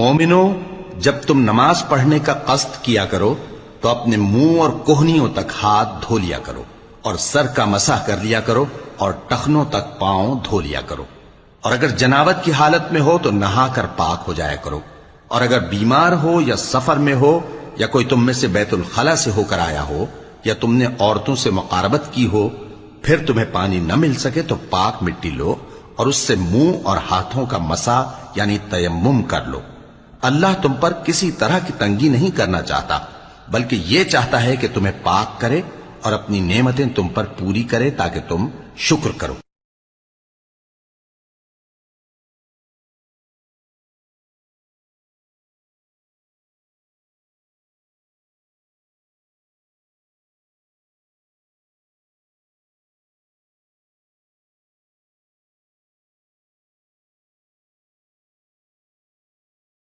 مومنو، جب تم نماز پڑھنے کا قصد کیا کرو تو اپنے منہ اور کوہنیوں تک ہاتھ دھو لیا کرو، اور سر کا مسح کر لیا کرو، اور ٹخنوں تک پاؤں دھو لیا کرو، اور اگر جنابت کی حالت میں ہو تو نہا کر پاک ہو جایا کرو، اور اگر بیمار ہو یا سفر میں ہو یا کوئی تم میں سے بیت الخلا سے ہو کر آیا ہو یا تم نے عورتوں سے مقاربت کی ہو، پھر تمہیں پانی نہ مل سکے تو پاک مٹی لو اور اس سے منہ اور ہاتھوں کا مسح یعنی تیمم کر لو۔ اللہ تم پر کسی طرح کی تنگی نہیں کرنا چاہتا، بلکہ یہ چاہتا ہے کہ تمہیں پاک کرے اور اپنی نعمتیں تم پر پوری کرے تاکہ تم شکر کرو۔